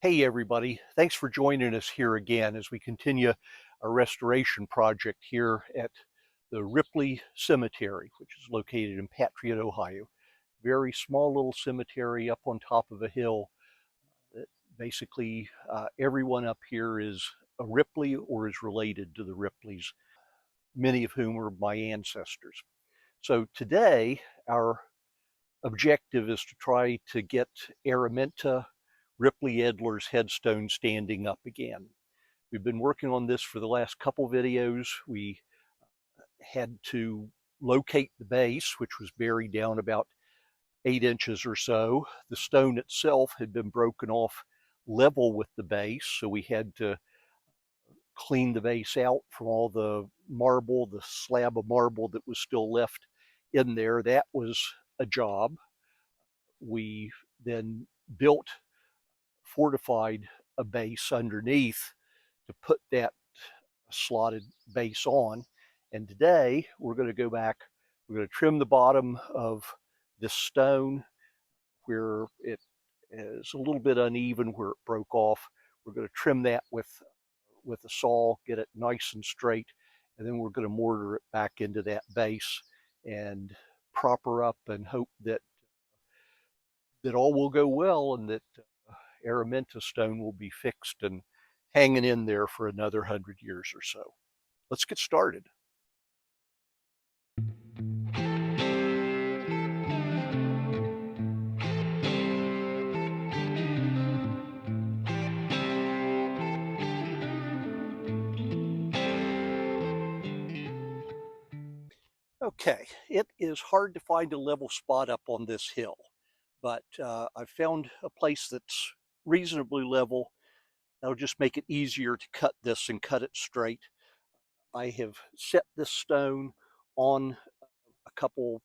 Hey everybody, thanks for joining us here again as we continue our restoration project here at the Ripley Cemetery, which is located in Patriot, Ohio. Very small little cemetery up on top of a hill. Basically, everyone up here is a Ripley or is related to the Ripleys, many of whom are my ancestors. So today, our objective is to try to get Araminta Ripley Edler's headstone standing up again. We've been working on this for the last couple videos. We had to locate the base, which was buried down about 8 inches or so. The stone itself had been broken off level with the base, so we had to clean the base out from all the marble, the slab of marble that was still left in there. That was a job. We then built, fortified a base underneath to put that slotted base on. And today we're going to go back, we're going to trim the bottom of this stone where it is a little bit uneven, where it broke off. We're going to trim that with a saw, get it nice and straight, and then we're going to mortar it back into that base and prop her up and hope that all will go well and that Araminta stone will be fixed and hanging in there for another 100 years or so. Let's get started. Okay, it is hard to find a level spot up on this hill, but I've found a place that's reasonably level. That'll just make it easier to cut this and cut it straight. I have set this stone on a couple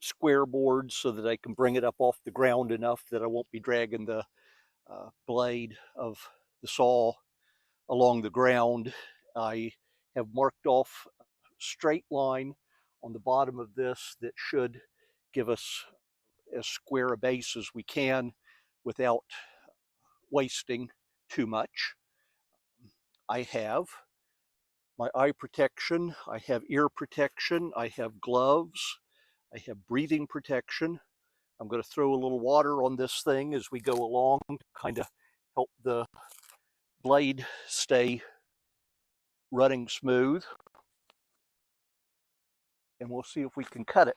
square boards so that I can bring it up off the ground enough that I won't be dragging the blade of the saw along the ground. I have marked off a straight line on the bottom of this that should give us as square a base as we can without wasting too much. I have my eye protection, I have ear protection, I have gloves, I have breathing protection. I'm going to throw a little water on this thing as we go along to kind of help the blade stay running smooth. And we'll see if we can cut it.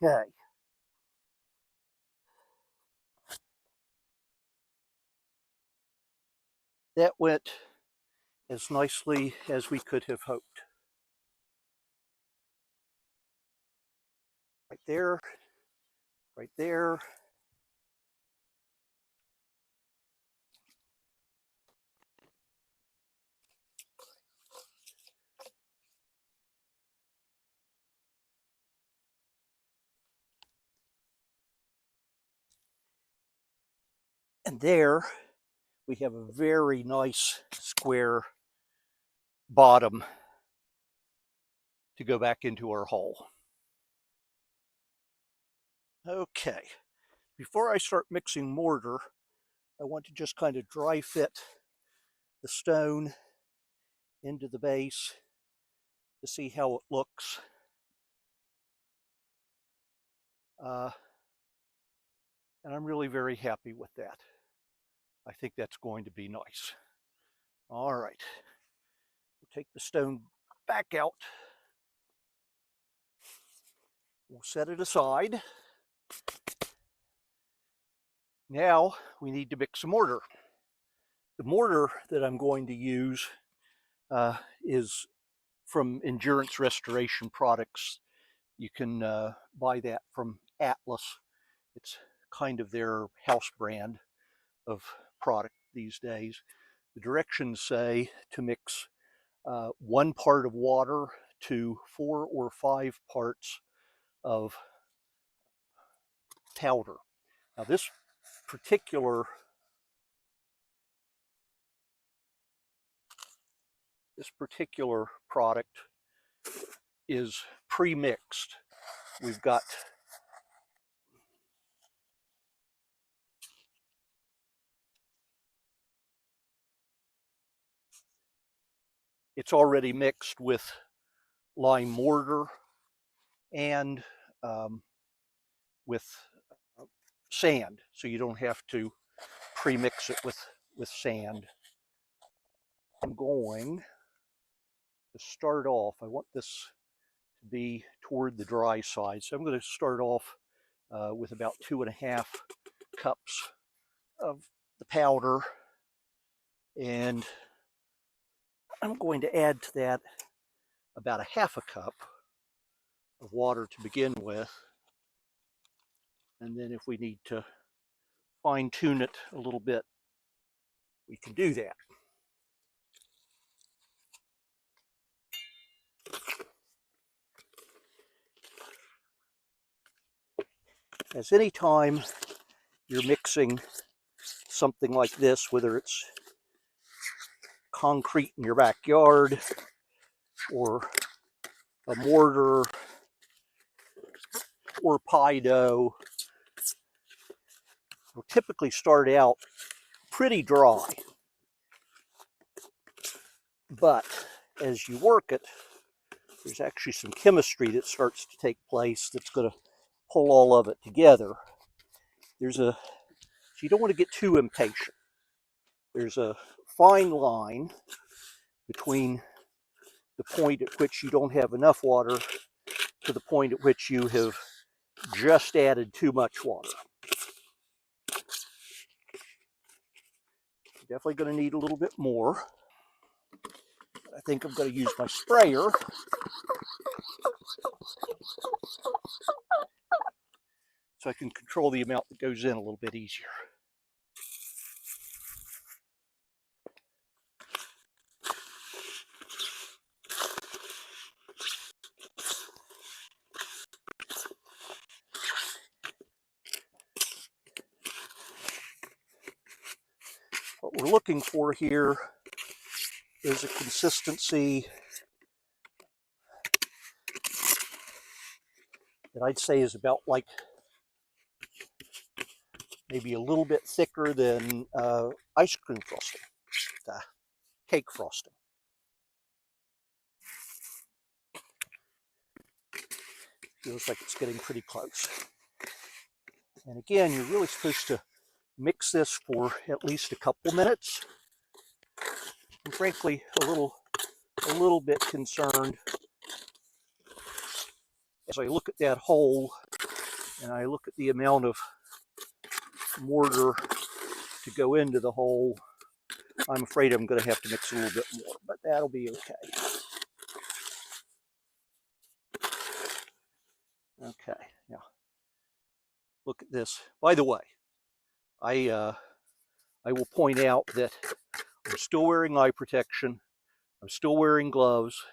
Okay. That went as nicely as we could have hoped. Right there, right there. And there we have a very nice square bottom to go back into our hole. Okay, before I start mixing mortar, I want to just kind of dry fit the stone into the base to see how it looks. And I'm really very happy with that. I think that's going to be nice. All right, we'll take the stone back out. We'll set it aside. Now we need to mix some mortar. The mortar that I'm going to use is from Endurance Restoration Products. You can buy that from Atlas. It's kind of their house brand of product these days. The directions say to mix 1 part of water to 4 or 5 parts of powder. Now this particular product is pre-mixed. We've got it's already mixed with lime mortar and with sand, so you don't have to pre-mix it with sand. I'm going to start off, I want this to be toward the dry side, so I'm going to start off with about 2.5 cups of the powder, and I'm going to add to that about 1/2 cup of water to begin with, and then if we need to fine-tune it a little bit, we can do that. As any time you're mixing something like this, whether it's concrete in your backyard or a mortar or pie dough, will typically start out pretty dry. But as you work it, there's actually some chemistry that starts to take place that's going to pull all of it together. So you don't want to get too impatient. There's a fine line between the point at which you don't have enough water to the point at which you have just added too much water. You're definitely going to need a little bit more. I think I'm going to use my sprayer so I can control the amount that goes in a little bit easier. What we're looking for here is a consistency that I'd say is about like maybe a little bit thicker than ice cream frosting, cake frosting. Feels like it's getting pretty close. And again, you're really supposed to mix this for at least a couple minutes. I'm frankly a little bit concerned as I look at that hole and I look at the amount of mortar to go into the hole. I'm afraid I'm going to have to mix a little bit more, but that'll be okay. Okay, now look at this. By the way, I will point out that I'm still wearing eye protection. I'm still wearing gloves.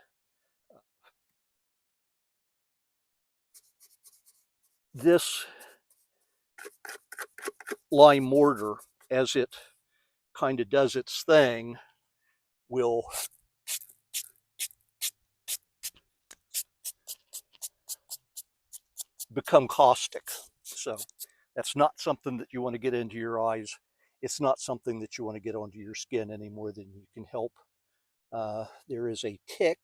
This lime mortar as it kind of does its thing, will become caustic. So that's not something that you want to get into your eyes. It's not something that you want to get onto your skin any more than you can help. There is a tick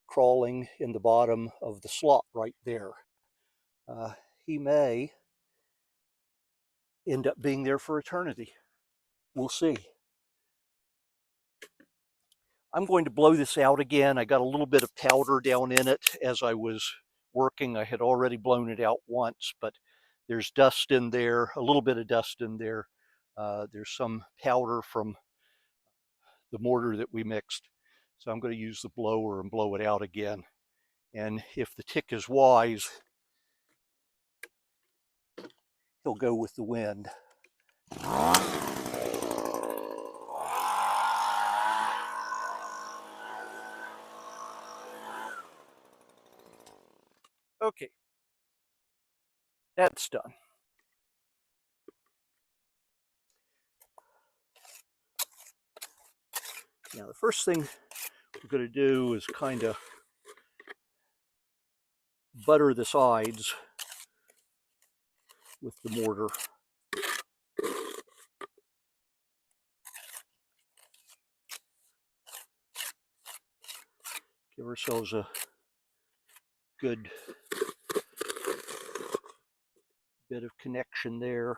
crawling in the bottom of the slot right there. He may end up being there for eternity. We'll see. I'm going to blow this out again. I got a little bit of powder down in it as I was working. I had already blown it out once, but there's dust in there, a little bit of dust in there. There's some powder from the mortar that we mixed. So I'm going to use the blower and blow it out again. And if the tick is wise, he'll go with the wind. Okay, that's done. Now the first thing we're going to do is kind of butter the sides with the mortar. Give ourselves a good bit of connection there.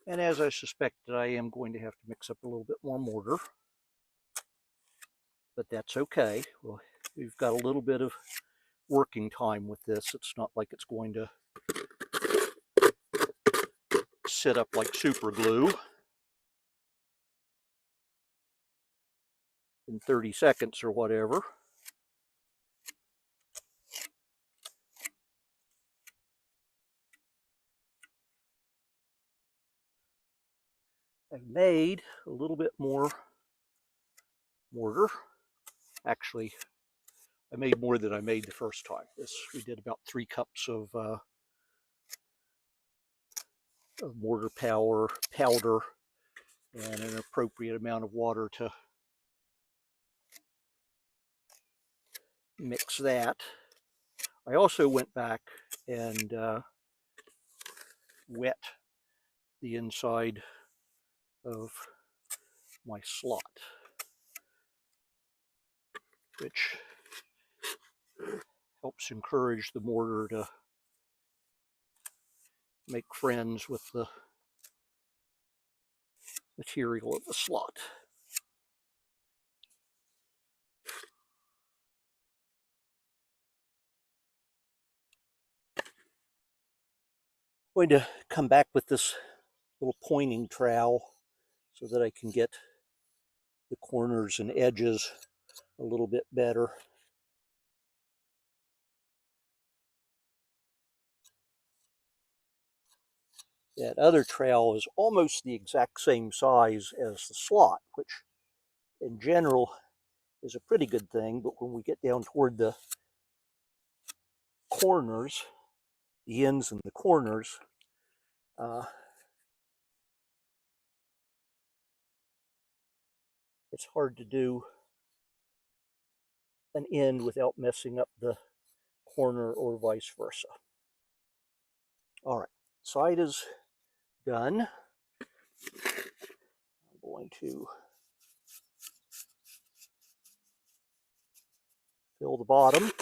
And as I suspected, I am going to have to mix up a little bit more mortar, but that's okay. Well, we've got a little bit of working time with this. It's not like it's going to sit up like super glue in 30 seconds or whatever. I've made a little bit more mortar. Actually, I made more than I made the first time. We did about 3 cups of mortar powder and an appropriate amount of water to mix that. I also went back and wet the inside of my slot, which helps encourage the mortar to make friends with the material of the slot. I'm going to come back with this little pointing trowel so that I can get the corners and edges a little bit better. That other trowel is almost the exact same size as the slot, which in general is a pretty good thing, but when we get down toward the corners, the ends and the corners, it's hard to do an end without messing up the corner or vice versa. All right, side is done. I'm going to fill the bottom.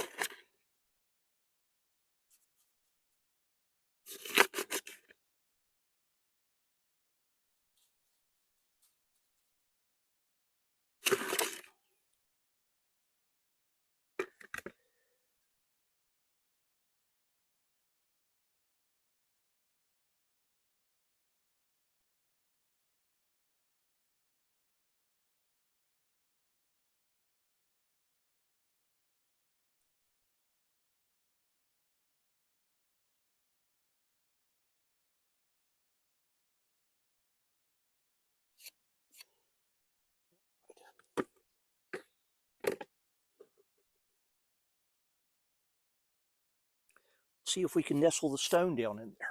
see if we can nestle the stone down in there.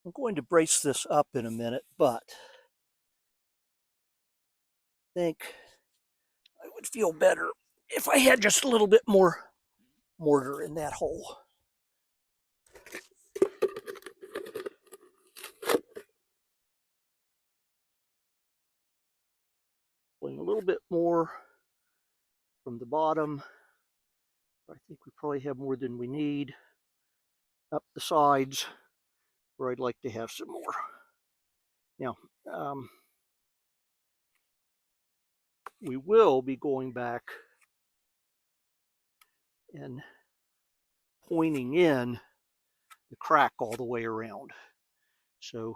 I'm going to brace this up in a minute, but I think I would feel better if I had just a little bit more mortar in that hole. Pulling a little bit more from the bottom. I think we probably have more than we need. Up the sides, where I'd like to have some more. Now, we will be going back and pointing in the crack all the way around. So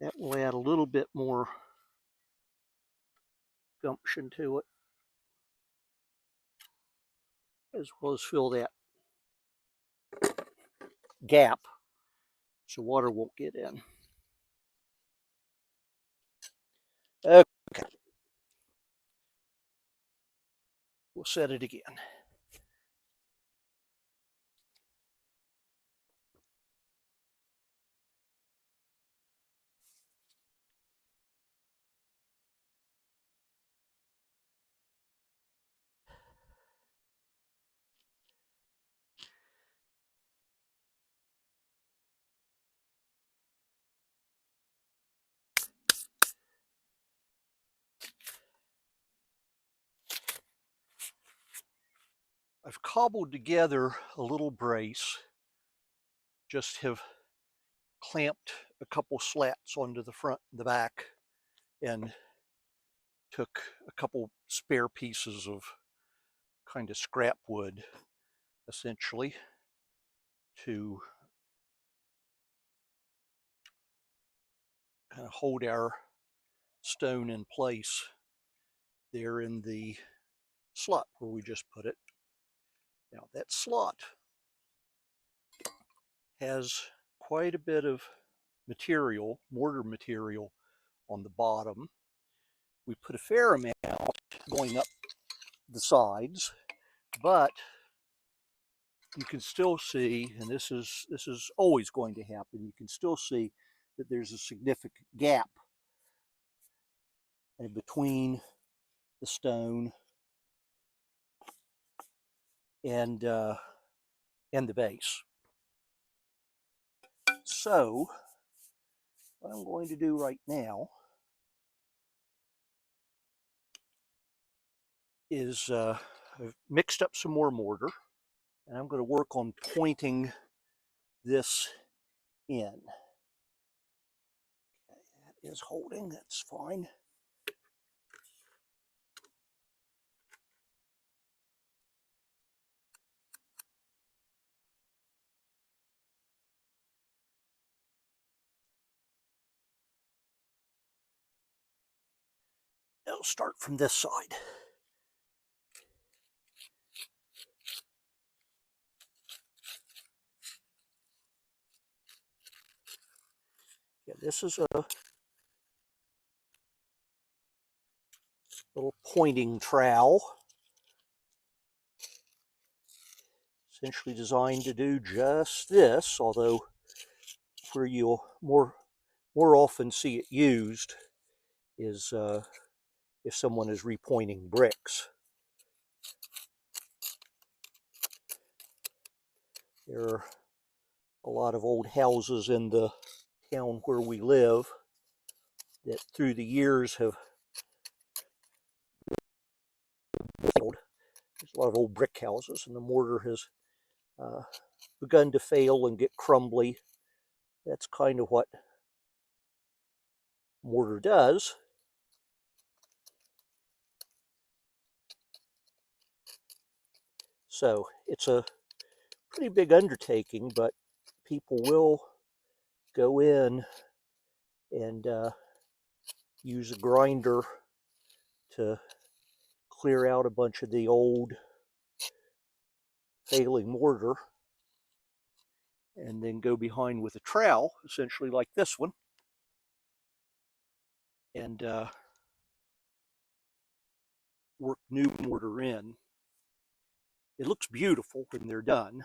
that will add a little bit more gumption to it, as well as fill that gap so water won't get in. Okay. We'll set it again. I've cobbled together a little brace, just have clamped a couple slats onto the front and the back, and took a couple spare pieces of kind of scrap wood, essentially, to kind of hold our stone in place there in the slot where we just put it. Now that slot has quite a bit of material, mortar material, on the bottom. We put a fair amount going up the sides, but you can still see, and this is always going to happen, you can still see that there's a significant gap in between the stone and the base. So what I'm going to do right now is I've mixed up some more mortar, and I'm going to work on pointing this in. Okay, that is holding, that's fine. I'll start from this side. Yeah, this is a little pointing trowel, essentially designed to do just this, although where you'll more often see it used is if someone is repointing bricks. There are a lot of old houses in the town where we live that through the years have there's a lot of old brick houses, and the mortar has begun to fail and get crumbly. That's kind of what mortar does. So it's a pretty big undertaking, but people will go in and use a grinder to clear out a bunch of the old failing mortar, and then go behind with a trowel, essentially like this one, and work new mortar in. It looks beautiful when they're done,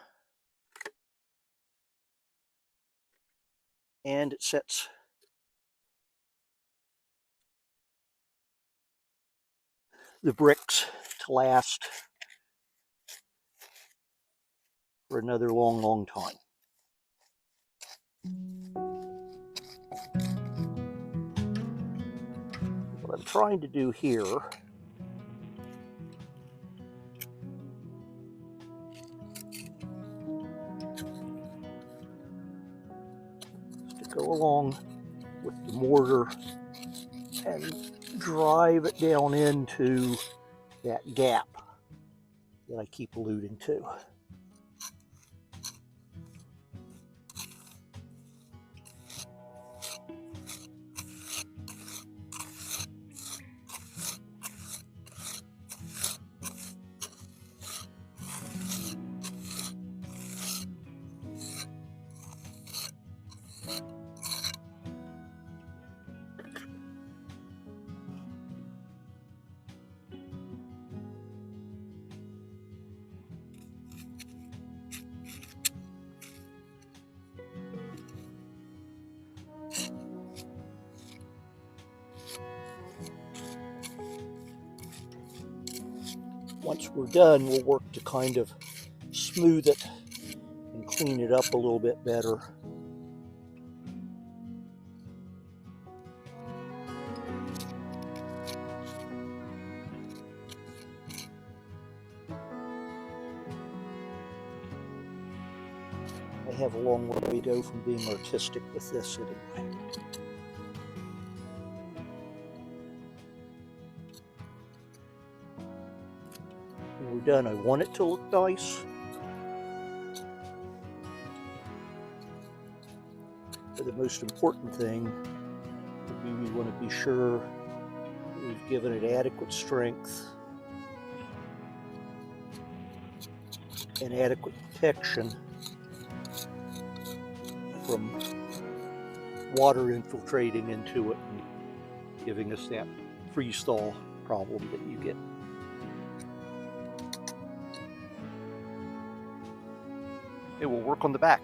and it sets the bricks to last for another long, long time. What I'm trying to do here is to go along with the mortar and drive it down into that gap that I keep alluding to. Once we're done, we'll work to kind of smooth it and clean it up a little bit better. I have a long way to go from being artistic with this anyway. When we're done, I want it to look nice. But the most important thing would be we want to be sure that we've given it adequate strength and adequate protection from water infiltrating into it and giving us that freeze-thaw problem that you get. It will work on the back.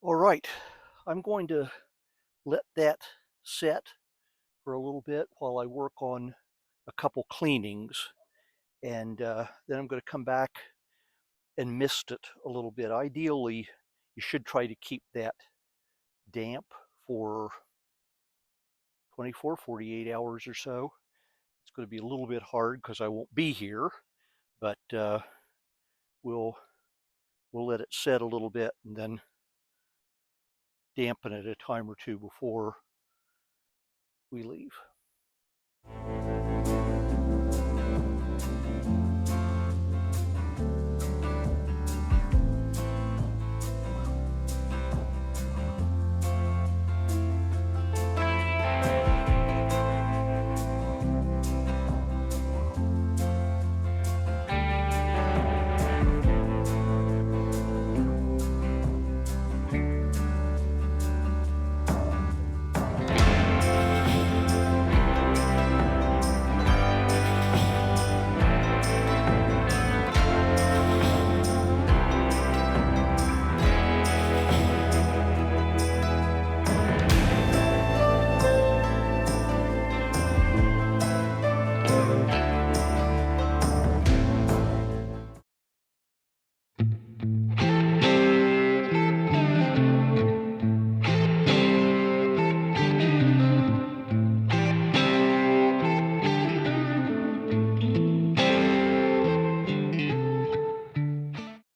All right, I'm going to let that set for a little bit while I work on a couple cleanings, and then I'm going to come back and mist it a little bit. Ideally, you should try to keep that damp for 24, 48 hours or so. It's going to be a little bit hard because I won't be here, but we'll let it set a little bit and then dampen it a time or two before we leave.